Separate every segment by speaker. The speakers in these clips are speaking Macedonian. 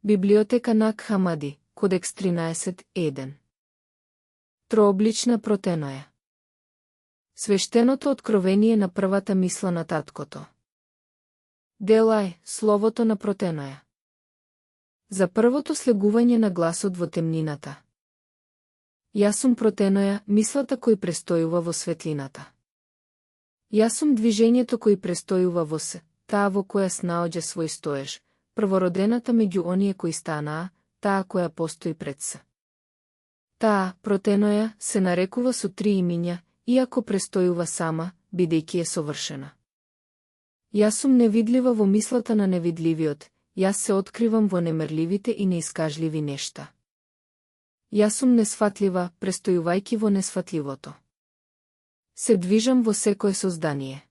Speaker 1: Библиотека Нак Хамади, Кодекс 13.1. Трооблична протеноја. Свештеното откровение на првата мисла на таткото. Делај, словото на протеноја. За првото слегување на гласот во темнината. Јас сум протеноја, мислата кој престојува во светлината. Јас сум движењето кој престојува во се, таа во која снаоѓа свој стоеш, првородената меѓу оние кои станаа, таа која постои пред се. Таа, протеноја, се нарекува со 3 имиња, иако престојува сама, бидејќи е совршена. Јас сум невидлива во мислата на невидливиот, јас се откривам во немерливите и неискажливи нешта. Јас сум несфатлива, престојувајќи во несфатливото. Се движам во секое создание.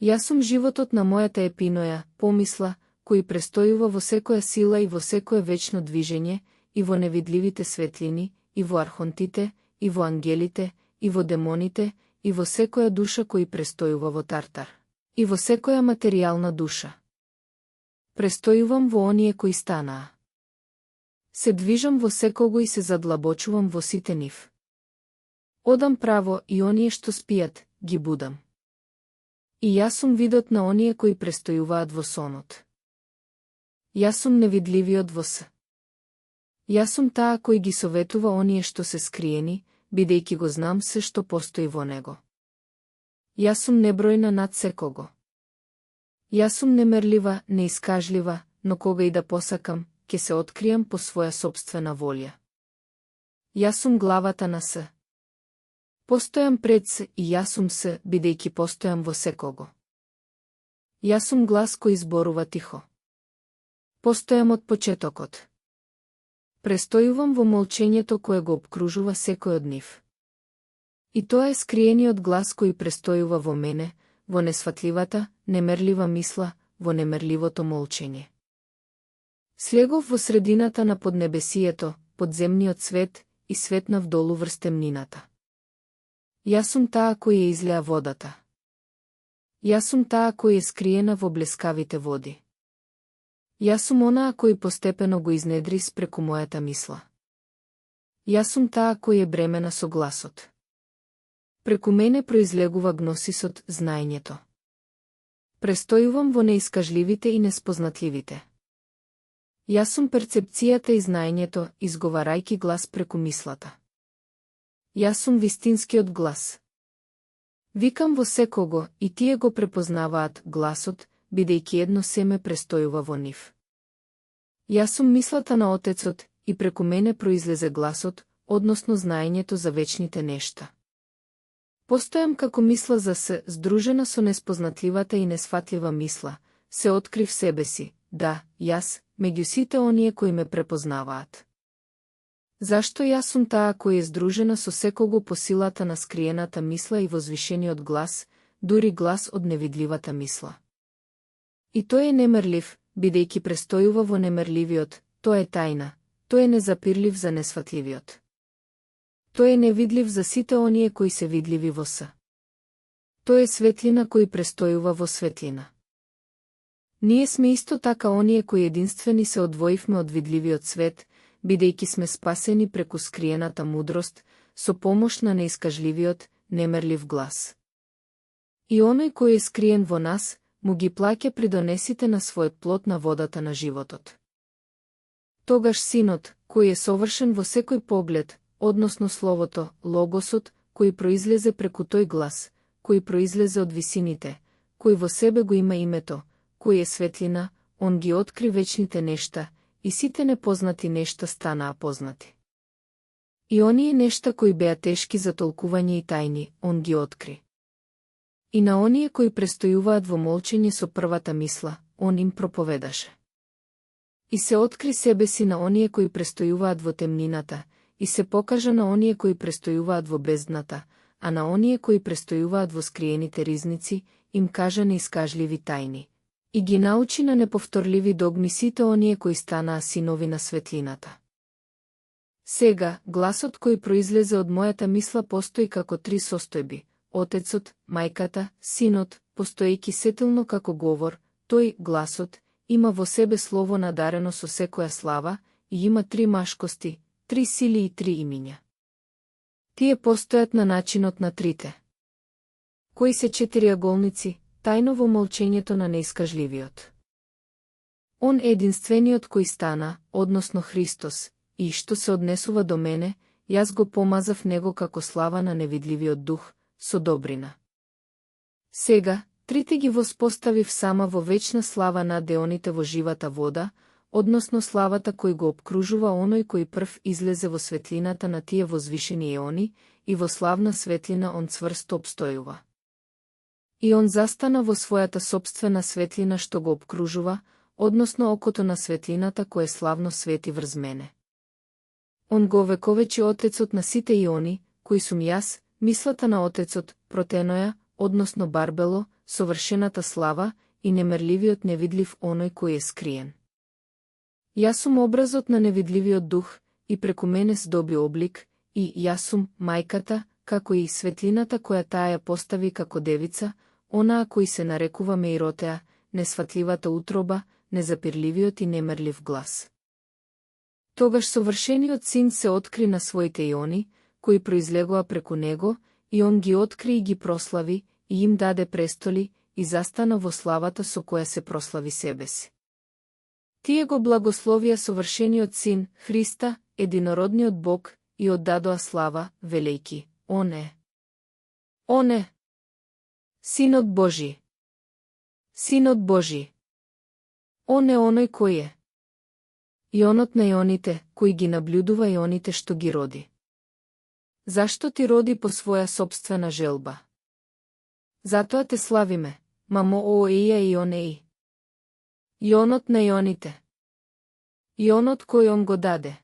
Speaker 1: Јас сум животот на мојата епиноја, помисла, кој престојува во секоја сила и во секое вечно движење, и во невидливите светлини, и во архонтите, и во ангелите, и во демоните, и во секоја душа кој престојува во Тартар, и во секоја материјална душа. Престојувам во оние кои станаа. Се движам во секого и се задлабочувам во сите нив. Одам право и оние што спијат, ги будам. И јас сум видот на оние кои престојуваат во сонот. Јас сум невидливиот во се. Јас сум таа кој ги советува оние што се скриени, бидејќи го знам се што постои во него. Јас сум небројна над секого. Јас сум немерлива, неискажлива, но кога и да посакам, ќе се откријам по своја собствена волја. Јас сум главата на се. Постојам пред се и јас сум се, бидејќи постојам во секого. Јас сум глас кој зборува тихо. Постојам од почетокот. Престојувам во молчењето кое го обкружува секој од нив. И тоа е скриениот глас кој престојува во мене, во несфатливата, немерлива мисла, во немерливото молчење. Слегов во средината на поднебесието, подземниот свет, и светнав долу врз темнината. Јас сум таа кој ја излеа водата. Јас сум таа кој е скриена во блескавите води. Јас сум онаа кој постепено го изнедри спреку мојата мисла. Јас сум таа кој е бремена со гласот. Преку мене произлегува гносисот, знаењето. Престојувам во неискажливите и неспознатливите. Јас сум перцепцијата и знаењето, изговарајќи глас преку мислата. Јас сум вистинскиот глас. Викам во секого, и тие го препознаваат гласот, бидејќи едно семе престојува во нив. Јас сум мислата на Отецот, и преку мене произлезе гласот, односно знаењето за вечните нешта. Постојам како мисла за се, здружена со неспознатливата и несфатлива мисла, се открив себе си, да, јас, меѓу сите оние кои ме препознаваат. Зашто јас сум таа кој е здружена со секого по силата на скриената мисла и возвишениот глас, дури глас од невидливата мисла. И тој е немерлив, бидејќи престојува во немерливиот, тој е тајна, тој е незапирлив за несфатливиот. Тој е невидлив за сите оние кои се видливи во се. Тој е светлина кој престојува во светлина. Ние сме исто така оние кои единствени се одвоивме од видливиот свет, бидејќи сме спасени преку скриената мудрост, со помош на неискажливиот, немерлив глас. И оној кој е скриен во нас, му ги плаќа придонесите на својот плод на водата на животот. Тогаш Синот, кој е совршен во секој поглед, односно Словото, Логосот, кој произлезе преку тој глас, кој произлезе од висините, кој во себе го има името, кој е светлина, он ги откри вечните нешта, и сите непознати нешта станаа познати. И оние нешта кои беа тешки за толкување и тајни, он ги откри. И на оние кои престојуваат во молчење со првата мисла, он им проповедаше. И се откри себе си на оние кои престојуваат во темнината, и се покажа на оние кои престојуваат во бездната, а на оние кои престојуваат во скриените ризници, им кажа неискажливи тајни. И ги научи на неповторливи догми сите оние кои станаа синови на светлината. Сега, гласот кој произлезе од мојата мисла постои како 3 состојби: Отецот, Мајката, Синот, постоејќи сетилно како говор, тој, гласот, има во себе слово надарено со секоја слава и има 3 машкости, 3 сили и 3 имиња. Тие постојат на начинот на трите. Кои се 4 аголници, тајно во молчењето на неискажливиот. Он единствениот кој стана, односно Христос, и што се однесува до мене, јас го помазав него како слава на невидливиот дух, со добрина. Сега, трите ги воспоставив сама во вечна слава над деоните во живата вода, односно славата кој го обкружува оној кој прв излезе во светлината на тие возвишени еони, и во славна светлина он цврсто обстојува. И он застана во својата собствена светлина што го обкружува, односно окото на светлината кое славно свети врз мене. Он го вековечи Отецот на сите иони, кои сум јас, мислата на Отецот, Протеноја, односно Барбело, совршената слава и немерливиот невидлив оној кој е скриен. Јас сум образот на невидливиот дух, и преку мене здоби облик, и јас сум мајката, како и светлината која таа ја постави како девица, онаа кој се нарекува Меиротеа, несватливата утроба, незапирливиот и немерлив глас. Тогаш совршениот син се откри на своите иони, кои произлегоа преку него, и он ги откри и ги прослави, и им даде престоли, и застана во славата со која се прослави себе си. Тие го благословија совршениот син, Христа, единородниот Бог, и оддадоа слава, велејки, Он е. Он е. Синот Божи. Синот Божи. Он е оној кој е. Ионот на ионите, кој ги наблюдува ионите што ги роди. Зашто ти роди по своја собствена желба? Затоа те славиме, мамо Оеја и Онеи. Ионот на ионите. Ионот кој он го даде.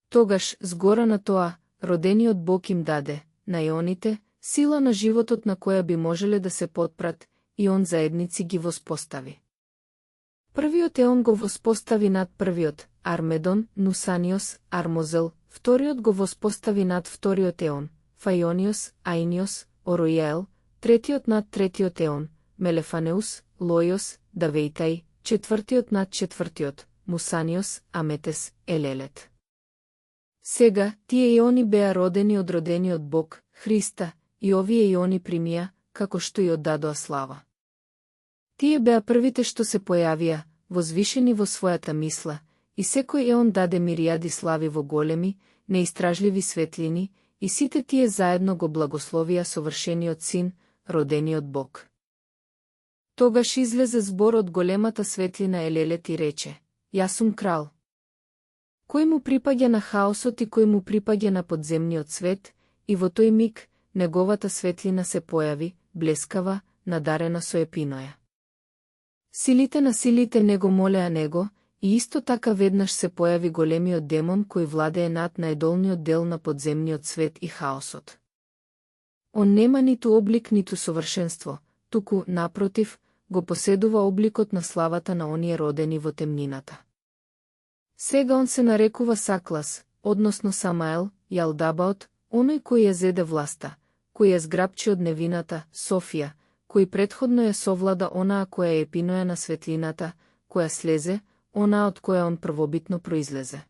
Speaker 1: Тогаш, згора на тоа, родениот Бог им даде, на ионите, сила на животот на која би можеле да се потпрат, и он заедници ги воспостави. Првиот еон го воспостави над првиот, Армедон, Нусаниос, Армозел, вториот го воспостави над вториот еон, Фајониос, Аиниос, Оројаел, третиот над третиот еон, Мелефанеус, Лојос, Давејтај, четвртиот над четвртиот, Мусаниос, Аметес, Елелет. Сега, тие иони беа родени од родениот Бог, Христа, и овие иони примија, како што и оддадоа слава. Тие беа првите што се појавија, возвишени во својата мисла, и секој еон даде миријади слави во големи, неистражливи светлини, и сите тие заедно го благословија совршениот син, родениот Бог. Тогаш излезе збор од големата светлина Елелет и рече: Јас сум крал. Кој му припаѓа на хаосот и кој му припаѓа на подземниот свет, и во тој миг, неговата светлина се појави, блескава, надарена со епиноја. Силите на силите него молеа него, и исто така веднаш се појави големиот демон кој владее над најдолниот дел на подземниот свет и хаосот. Он нема ниту облик ниту совршенство, туку, напротив, го поседува обликот на славата на оние родени во темнината. Сега он се нарекува Саклас, односно Самаел, Јалдабаот, оној кој ја зеде власта, кој ја зграбчи од невината, Софија, кој предходно ја совлада онаа која е епиноја на светлината, која слезе, онаа од која он првобитно произлезе.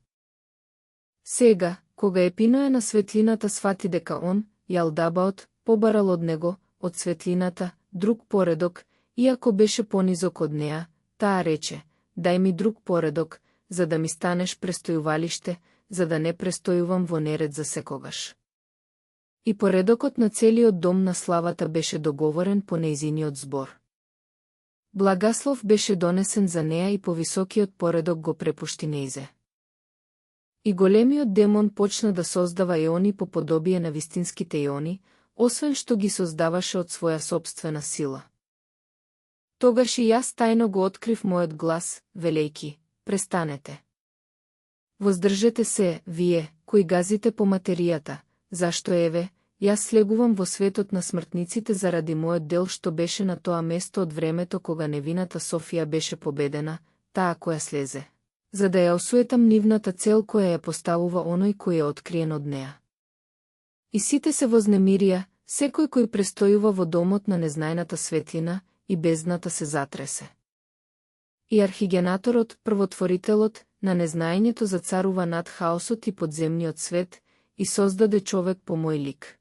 Speaker 1: Сега, кога епиноја на светлината свати дека он, Јалдабаот, побарал од него, од светлината, друг поредок, иако беше понизок од неа, таа рече: Дај ми друг поредок, за да ми станеш престојувалиште, за да не престојувам во неред за секогаш. И поредокот на целиот дом на славата беше договорен по нејзиниот збор. Благослов беше донесен за неа и повисокиот поредок го препушти нејзе. И големиот демон почна да создава еони по подобие на вистинските еони, освен што ги создаваше од своја собствена сила. Тогаш и јас тајно го открив мојот глас, велејки: Престанете. Воздржете се, вие, кои газите по материјата, зашто еве, јас слегувам во светот на смртниците заради мојот дел што беше на тоа место од времето кога невината Софија беше победена, таа која слезе, за да ја осуетам нивната цел која ја поставува оној кој е откриен од неа. И сите се вознемирија, секој кој престојува во домот на незнајната светлина, и бездната се затресе. И архигенаторот, првотворителот, на незнаењето зацарува над хаосот и подземниот свет, и создаде човек по мој лик.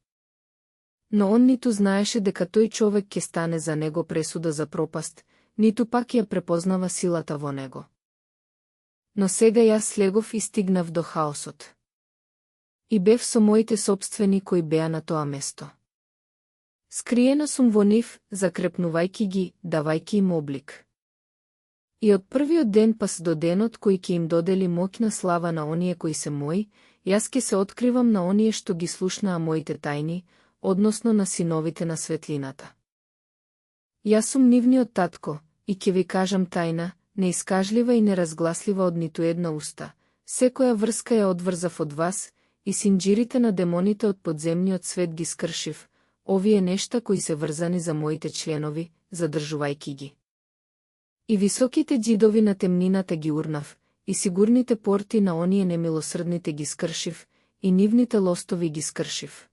Speaker 1: Но он ниту знаеше дека тој човек ќе стане за него пресуда за пропаст, ниту пак ја препознава силата во него. Но сега јас слегов и стигнав до хаосот. И бев со моите собствени кои беа на тоа место. Скриена сум во нив, закрепнувајки ги, давајки им облик. И од првиот ден пас до денот кој ќе им додели моќна слава на оние кои се мои, јас ќе се откривам на оние што ги слушнаа моите тајни, односно на синовите на светлината. Јас сум нивниот татко, и ќе ви кажам тајна, неискажлива и неразгласлива од ниту една уста. Секоја врска ја одврзав од вас, и синџирите на демоните од подземниот свет ги скршив, овие нешта кои се врзани за моите членови, задржувајки ги. И високите џидови на темнината ги урнав, и сигурните порти на оние немилосрдните ги скршив, и нивните лостови ги скршив.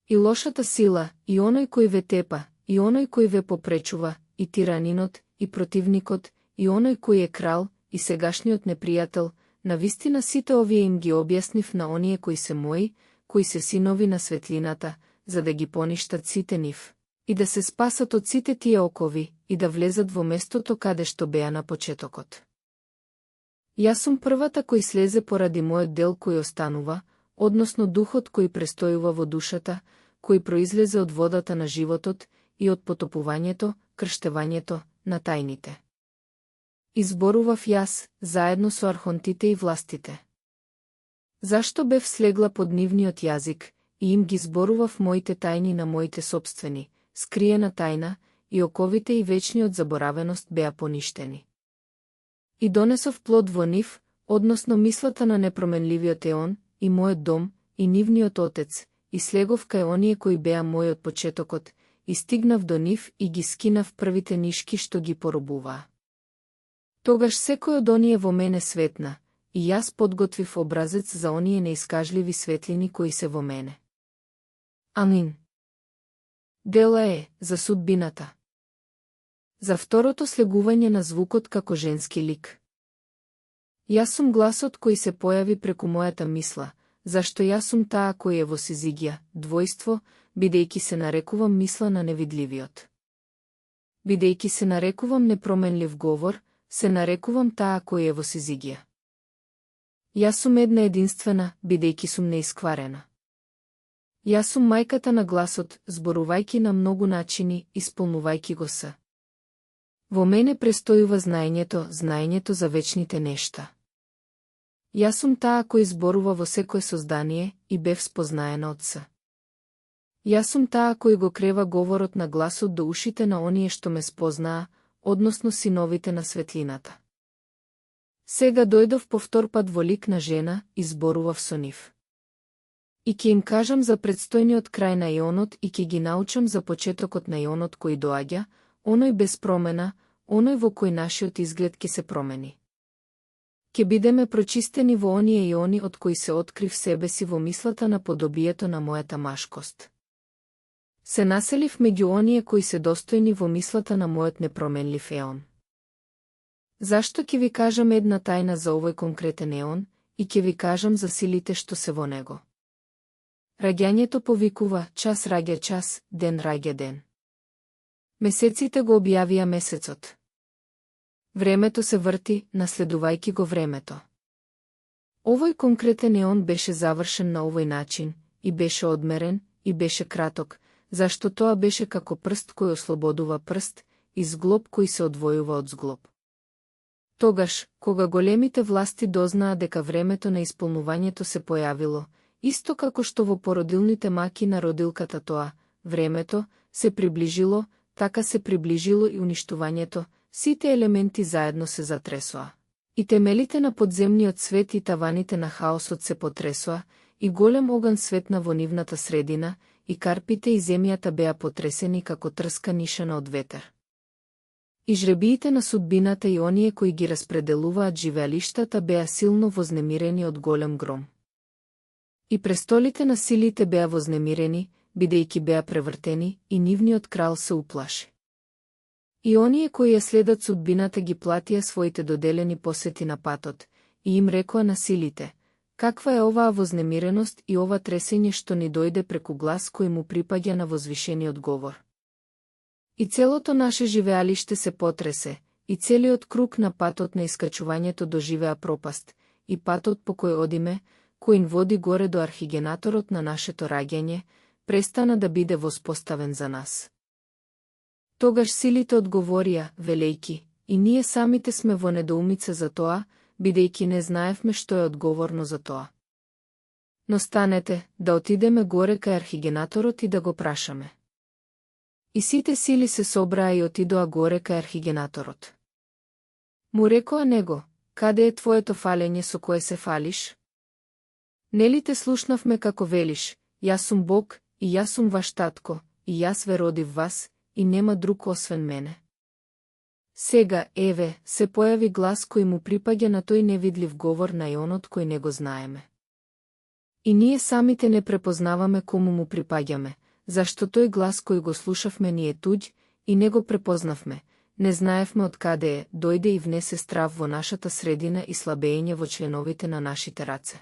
Speaker 1: И лошата сила, и оној кој ве тепа, и оној кој ве попречува, и тиранинот, и противникот, и оној кој е крал, и сегашниот непријател, навистина сите овие им ги објаснив на оние кои се мои, кои се синови на светлината, за да ги поништат сите нив, и да се спасат од сите тие окови, и да влезат во местото каде што беа на почетокот. Јас сум првата кој слезе поради мојот дел кој останува, односно духот кој престојува во душата, кој произлезе од водата на животот и од потопувањето, крштевањето, на тајните. Изборував јас, заедно со архонтите и властите. Зашто бев слегла под нивниот јазик, и им ги зборував моите тајни на моите собствени, скриена тајна, и оковите и вечниот заборавеност беа поништени. И донесов плод во нив, односно мислата на непроменливиот еон, и мојот дом, и нивниот отец, и слегов кај оние кои беа мој од почетокот, и стигнав до нив и ги скинав првите нишки што ги поробуваа. Тогаш секој од оние во мене светна, и јас подготвив образец за оние неискажливи светлини кои се во мене. Амин. Дела е за судбината. За второто слегување на звукот како женски лик. Јас сум гласот кој се појави преку мојата мисла, зашто јас сум таа кој е во Сизигија, двојство, бидејќи се нарекувам мисла на невидливиот. Бидејќи се нарекувам непроменлив говор, се нарекувам таа кој е во Сизигија. Јас сум една единствена, бидејќи сум неискварена. Јас сум мајката на гласот, зборувајќи на многу начини, исполнувајќи го се. Во мене престојува знаењето за вечните нешта. Јас сум таа кој зборува во секое создание и бев спознаена од се. Јас сум таа кој го крева говорот на гласот до ушите на оние што ме спознаа, односно синовите на светлината. Сега дојдов повтор пат во лик на жена и зборував со нив. И ќе им кажам за предстојниот крај на еонот и ќе ги научам за почетокот на еонот кој доаѓа, оној без промена, оној во кој нашиот изглед ќе се промени. Ке бидеме прочистени во оние еони од кои се открив себе си во мислата на подобието на мојата машкост. Се населив меѓу оние кои се достојни во мислата на мојот непроменлив еон. Зашто ќе ви кажам една тајна за овој конкретен еон, и ќе ви кажам за силите што се во него. Раѓањето повикува, час раѓа час, ден раѓа ден. Месеците го објавија месецот. Времето се врти, наследувајќи го времето. Овој конкретен еон беше завршен на овој начин, и беше одмерен, и беше краток, зашто тоа беше како прст кој ослободува прст, и зглоб кој се одвојува од зглоб. Тогаш, кога големите власти дознаа дека времето на исполнувањето се појавило, исто како што во породилните маки на родилката тоа, времето, се приближило, така се приближило и уништувањето, сите елементи заедно се затресоа. И темелите на подземниот свет и таваните на хаосот се потресоа, и голем оган светна во нивната средина, и карпите и земјата беа потресени како трска нишана од ветер. И жребиите на судбината и оние кои ги распределуваат живеалиштата беа силно вознемирени од голем гром. И престолите на силите беа вознемирени, бидејќи беа превртени, и нивниот крал се уплаши. И оние кои ја следат судбината ги платија своите доделени посети на патот, и им рекоа на силите: каква е оваа вознемиреност и ова тресење што ни дојде преку глас кој му припаѓа на возвишениот говор. И целото наше живеалиште се потресе, и целиот круг на патот на искачувањето доживеа пропаст, и патот по кој одиме, кој води горе до архигенаторот на нашето раѓање, престана да биде воспоставен за нас. Тогаш силите одговорија, велејки: и ние самите сме во недоумица за тоа, бидејќи не знаевме што е одговорно за тоа. Но станете, да отидеме горе кај архигенаторот и да го прашаме. И сите сили се собраа и отидоа горе кај архигенаторот. Му рекоа него: каде е твоето фалење со кое се фалиш? Нели те слушнавме како велиш: јас сум Бог, и јас сум ваш татко, и јас ве родив вас, и нема друг освен мене. Сега, еве, се појави глас кој му припаѓа на тој невидлив говор на Еонот кој не го знаеме. И ние самите не препознаваме кому му припаѓаме, зашто тој глас кој го слушавме ни е туѓ, и не го препознавме, не знаевме од каде е, дојде и внесе страв во нашата средина и слабење во членовите на нашите раце.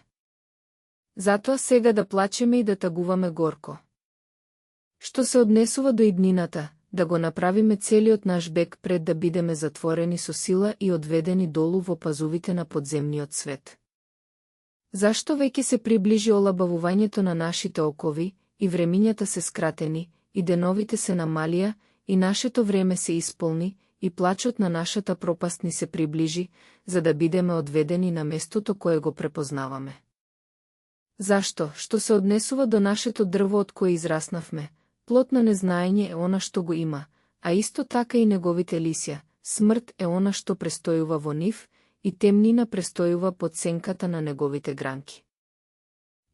Speaker 1: Затоа сега да плачеме и да тагуваме горко. Што се однесува до иднината, да го направиме целиот наш бег пред да бидеме затворени со сила и одведени долу во пазувите на подземниот свет. Зашто веќе се приближи олабавувањето на нашите окови, и времињата се скратени, и деновите се намалија, и нашето време се исполни, и плачот на нашата пропаст ни се приближи, за да бидеме одведени на местото кое го препознаваме. Зашто, што се однесува до нашето дрво од кое израснавме, плод на незнаење е она што го има, а исто така и неговите лисја, смрт е она што престојува во нив, и темнина престојува под сенката на неговите гранки.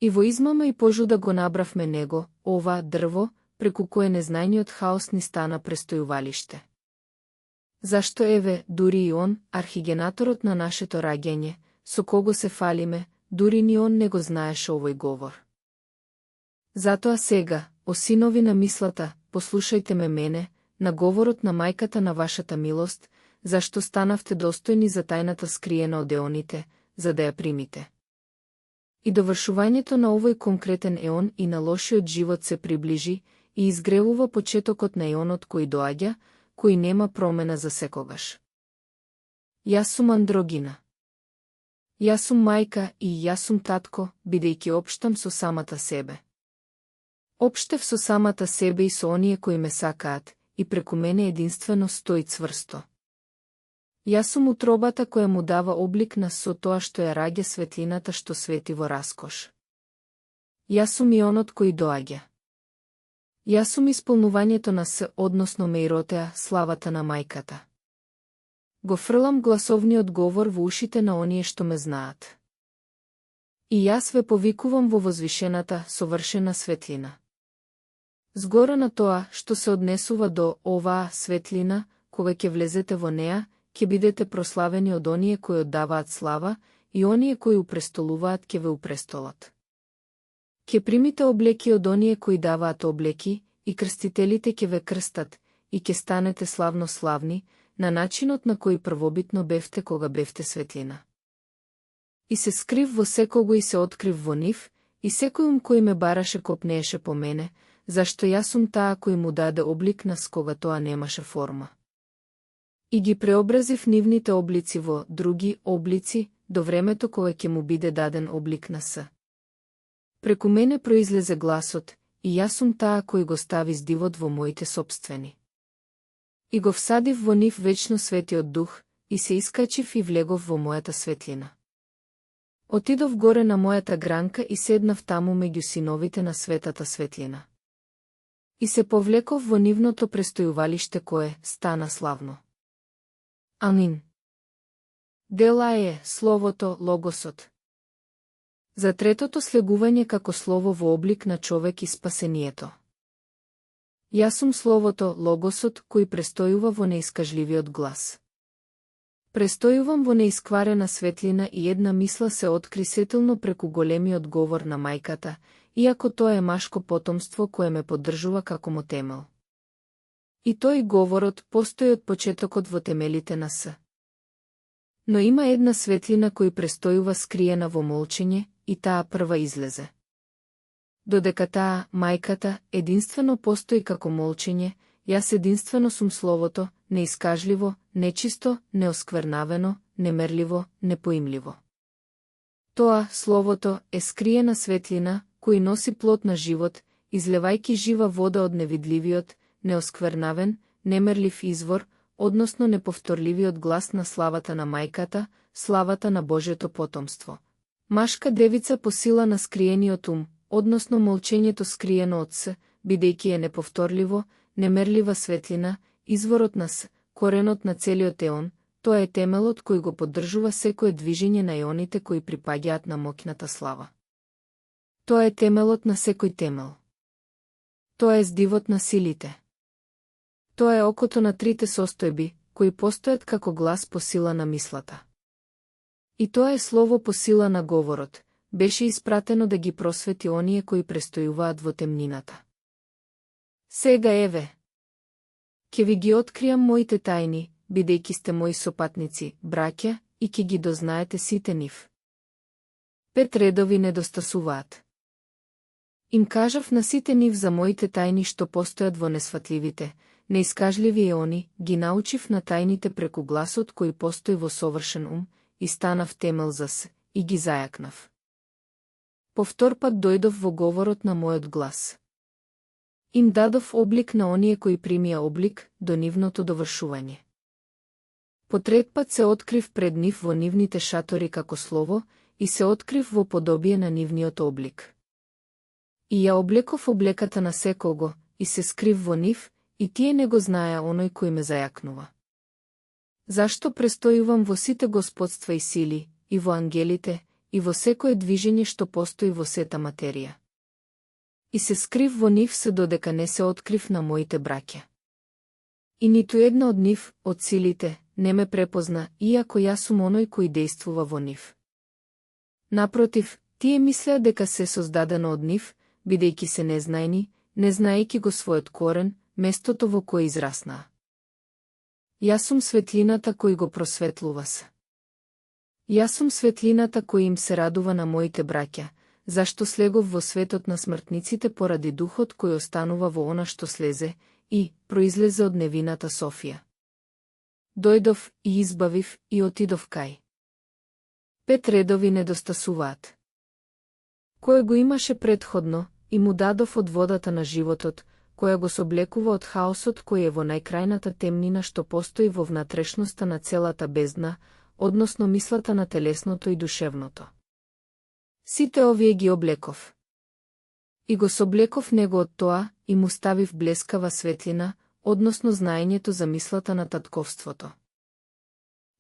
Speaker 1: И во измама и пожуда го набравме него, ова дрво, преку кое незнајниот хаос ни стана престојувалиште. Зашто еве, дури и он, архигенаторот на нашето раѓање, со кого се фалиме, дури ни он не го знаеше овој говор. Затоа сега, о синови на мислата, послушајте ме мене, на говорот на мајката на вашата милост, зашто станавте достојни за тајната скриена од еоните, за да ја примите. И довршувањето на овој конкретен еон и на лошиот живот се приближи, и изгревува почетокот на еонот кој доаѓа, кој нема промена за секогаш. Јас сум андрогина. Јас сум мајка и јас сум татко, бидејќи општам со самата себе. Општев со самата себе и со оние кои ме сакаат, и преку мене единствено стои цврсто. Јас сум утробата која му дава облик на со тоа што ја раѓа светлината што свети во раскош. Јас сум ионот кој доаѓа. Јас сум исполнувањето на односно меиротеа, славата на мајката. Го фрлам гласовниот говор во ушите на оние што ме знаат. И јас ве повикувам во возвишената, совршена светлина. Згора на тоа, што се однесува до оваа светлина, кога ќе влезете во неа, ќе бидете прославени од оние кои оддаваат слава, и оние кои упрестолуваат ќе ве упрестолат. Ќе примите облеки од оние кои даваат облеки, и крстителите ќе ве крстат, и ќе станете славно славни, на начинот на кој првобитно бевте кога бевте светлина. И се скрив во секого и се открив во нив, и секој кој ме бараше копнееше по мене, зашто јас сум таа кој му даде облик на кога тоа немаше форма. И ги преобразив нивните облици во други облици, до времето кога ќе му биде даден облик на С. Преку мене произлезе гласот, и јас сум таа кој го стави здивот во моите собствени. И го всадив во нив вечно светиот дух, и се искачив и влегов во мојата светлина. Отидов горе на мојата гранка и седнав таму меѓу синовите на светата светлина. И се повлеков во нивното престојувалиште кое стана славно. Амин. Дела е словото, логосот. За третото слегување како слово во облик на човек и спасението. Јас сум словото, логосот, кој престојува во неискажливиот глас. Престојувам во неискварена светлина и една мисла се откри сетилно преку големиот говор на мајката, иако тоа е машко потомство кое ме поддржува како мотемел. И тој говорот постои од почетокот во темелите на С. Но има една светлина кој престојува скриена во молчење, и таа прва излезе. Додека таа, мајката, единствено постои како молчење, јас единствено сум словото, неискажливо, нечисто, неосквернавено, немерливо, непоимливо. Тоа, словото, е скриена светлина, кој носи плод на живот, излевајки жива вода од невидливиот, неосквернавен, немерлив извор, односно неповторливиот глас на славата на мајката, славата на Божјето потомство. Машка девица по сила на скриениот ум, односно молчењето скриено од С, бидејќи е неповторливо, немерлива светлина, изворот на С, коренот на целиот еон, тоа е темелот кој го поддржува секое движење на еоните кои припаѓаат на моќната слава. Тоа е темелот на секој темел. Тоа е здивот на силите. Тоа е окото на трите состојби, кои постојат како глас по сила на мислата. И тоа е слово по сила на говорот, беше испратено да ги просвети оние кои престојуваат во темнината. Сега еве, ќе ви ги откријам моите тајни, бидејќи сте мои сопатници, браќа, и ќе ги дознаете сите нив. 5 редови недостасуваат. Им кажав на сите нив за моите тајни што постојат во несфатливите, неискажливи еони, ги научив на тајните преку гласот кој постои во совршен ум, и станав темел за С, и ги зајакнав. Повтор пат дојдов во говорот на мојот глас. Им дадов облик на оние кои примија облик до нивното довршување. По трет пат се открив пред нив во нивните шатори како слово, и се открив во подобие на нивниот облик. И ја облеков облеката на секого, и се скрив во нив, и тие не го знаеа оној кој ме зајакнува. Зашто престојувам во сите господства и сили, и во ангелите, и во секое движење што постои во сета материја. И се скрив во нив се додека не се открив на моите браќа. И ниту една од нив, од силите, не ме препозна, иако јас сум оној кој дејствува во нив. Напротив, тие мислеа дека се создадено од нив, бидејќи се незнаени, не знаејќи го својот корен, местото во кое израснаа. Јас сум светлината кој го просветлува се. Јас сум светлината кој им се радува на моите браќа, зашто слегов во светот на смртниците поради духот кој останува во она што слезе, и произлезе од невината Софија. Дојдов и избавив и отидов кај. 5 редови недостасуваат. Кој го имаше претходно, и му дадов од водата на животот, која го соблекува од хаосот кој е во најкрајната темнина што постои во внатрешноста на целата бездна, односно мислата на телесното и душевното. Сите овие ги облеков. И го соблеков него од тоа, и му ставив блескава светлина, односно знаењето за мислата на татковството.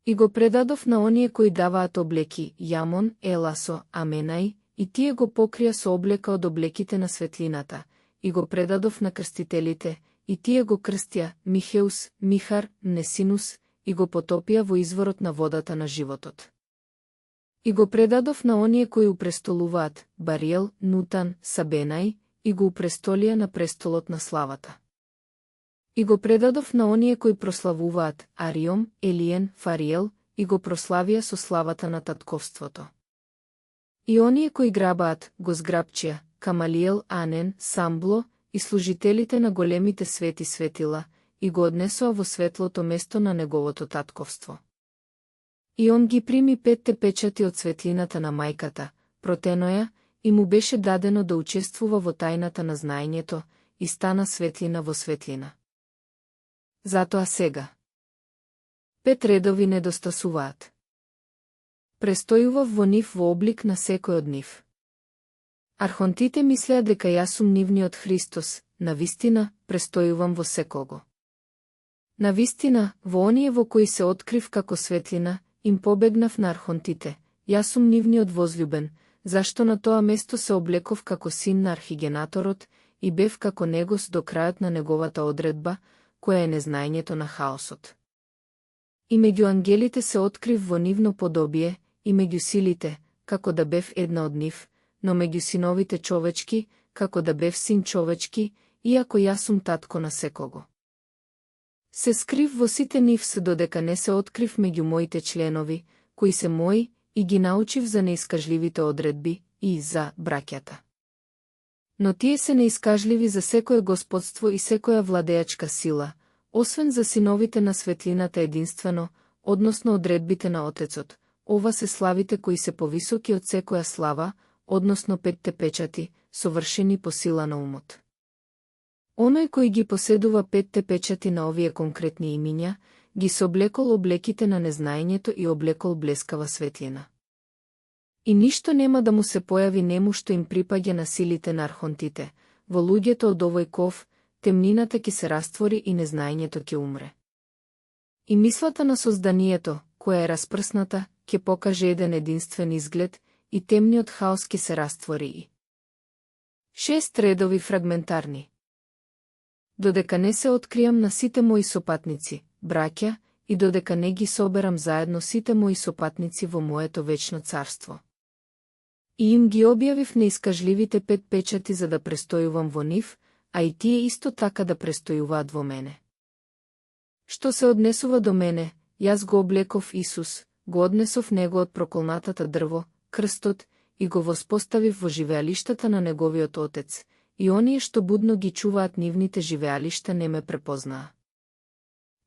Speaker 1: И го предадов на оние кои даваат облеки, Јамон, Еласо, Аменај, и тие го покрија со облека од облеките на светлината, и го предадов на крстителите, и тие го крстија, Михеус, Михар, Несинус, и го потопија во изворот на водата на животот. И го предадов на оние кои упрестолуваат, Бариел, Нутан, Сабенај, и го упрестолија на престолот на славата. И го предадов на оние кои прославуваат, Ариом, Елиен, Фариел, и го прославија со славата на татковството. И оние кои грабаат, го зграбчија, Камалиел, Анен, Самбло, и служителите на големите свети светила, и го однесоа во светлото место на неговото татковство. И он ги прими 5 печати од светлината на мајката, протено ја, и му беше дадено да учествува во тајната на знаењето, и стана светлина во светлина. Затоа сега 5 редови недостасуваат. Престојував во нив во облик на секој од нив. Архонтите мислеа дека јас сум нивниот Христос, навистина, престојувам во секого. Навистина, во оние во кои се открив како светлина, им побегнав на архонтите, јас сум нивниот возлюбен, зашто на тоа место се облеков како син на архигенаторот, и бев како негос до крајот на неговата одредба, која е незнаењето на хаосот. И меѓу ангелите се открив во нивно подобие, и меѓу силите, како да бев една од нив, но меѓу синовите човечки, како да бев син човечки, иако јас сум татко на секого. Се скрив во сите нив се додека не се открив меѓу моите членови, кои се мои, и ги научив за неискажливите одредби и за браќата. Но тие се неискажливи за секое господство и секоја владеачка сила, освен за синовите на светлината единствено, односно одредбите на Отецот. Ова се славите кои се повисоки од секоја слава, односно петте печати, совршени по сила на умот. Оној кој ги поседува петте печати на овие конкретни имиња, ги соблекол облеките на незнаењето и облекол блескава светлина. И ништо нема да му се појави нему што им припаѓа на силите на архонтите, во луѓето од овој ков, темнината ќе се раствори и незнаењето ќе умре. И мислата на созданието, која е распрсната, ќе покаже еден единствен изглед, и темниот хаос ќе се раствори и. 6 редови фрагментарни. Додека не се откријам на сите мои сопатници, браќа, и додека не ги соберам заедно сите мои сопатници во моето вечно царство. И им ги објавив неискажливите 5 печати за да престојувам во нив, а и тие исто така да престојуваат во мене. Што се однесува до мене, јас го облеков Исус, го однесов него од проколнатата дрво, крстот, и го воспоставив во живеалиштата на неговиот Отец, и оние што будно ги чуваат нивните живеалишта не ме препознаа.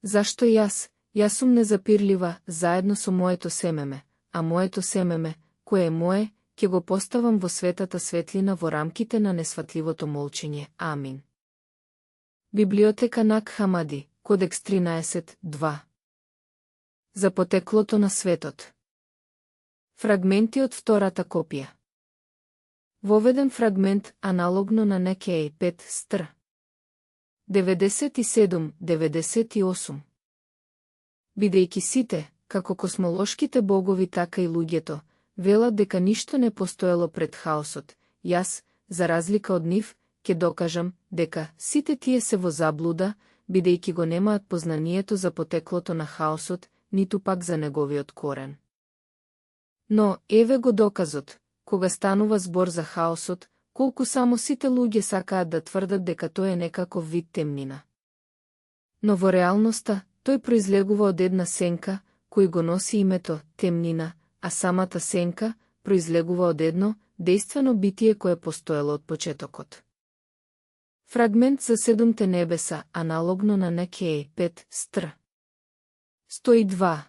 Speaker 1: Зашто јас сум незапирлива, заедно со моето семеме, а моето семеме, кое е мое, ќе го поставам во светата светлина во рамките на несватливото молчење. Амин. Библиотека Нак Хамади, Кодекс 13.2. За потеклото на светот. Фрагменти од втората копија. Воведен фрагмент аналогно на НК 5 стр. 97-98. Бидејќи сите, како космолошките богови така и луѓето, велат дека ништо не постоело пред хаосот, јас, за разлика од нив, ќе докажам дека сите тие се во заблуда, бидејќи го немаат познанието за потеклото на хаосот, ниту пак за неговиот корен. Но, еве го доказот, кога станува збор за хаосот, колку само сите луѓе сакаат да тврдат дека тој е некаков вид темнина. Но во реалноста, тој произлегува од една сенка, кој го носи името темнина, а самата сенка произлегува од едно дејствено битие кое постоело од почетокот. Фрагмент за 7 небеса, аналогно на НК 5 стр. 102.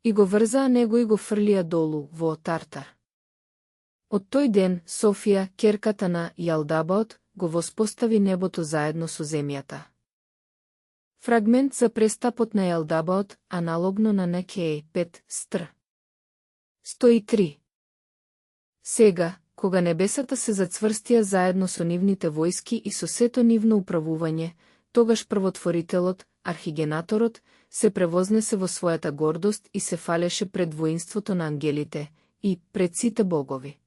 Speaker 1: И го врзаа него и го фрлија долу во Тартар. Од тој ден Софија, ќерката на Јалдабаот, го воспостави небото заедно со земјата. Фрагмент за престапот на Јалдабаот, аналогно на НК 5 стр. 103. Сега, кога небесата се зацврстија заедно со нивните војски и со сето нивно управување, тогаш првотворителот, архигенаторот, се превознесе во својата гордост и се фалеше пред воинството на ангелите и пред сите богови.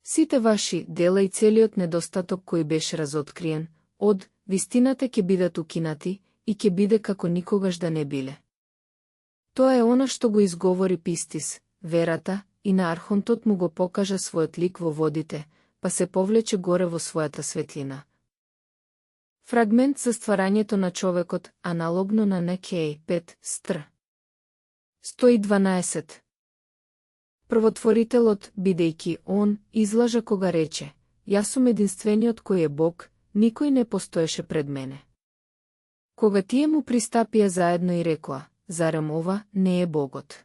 Speaker 1: Сите ваши дела и целиот недостаток кој беше разоткриен, од вистината ќе бидат укинати и ќе биде како никогаш да не биле. Тоа е она што го изговори Пистис, верата, и на архонтот му го покажа својот лик во водите, па се повлече горе во својата светлина. Фрагмент за стварањето на човекот, аналогно на НК 5 стр. 112. Првотворителот, бидејќи он, излажа кога рече, јас сум единствениот кој е Бог, никој не постоеше пред мене. Кога тие му пристапија заедно и рекоа, зарем ова не е Богот?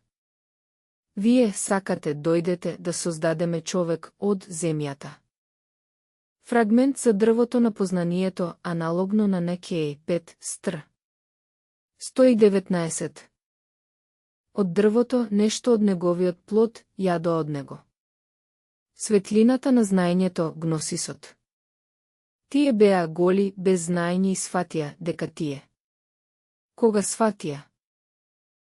Speaker 1: Вие сакате дојдете да создадеме човек од земјата. Фрагмент за дрвото на познанието, аналогно на НК 5 стр. 119. Од дрвото нешто од неговиот плод јадо од него. Светлината на знаењето, гносисот. Тие беа голи без знаење и сватија дека тие. Кога сватија,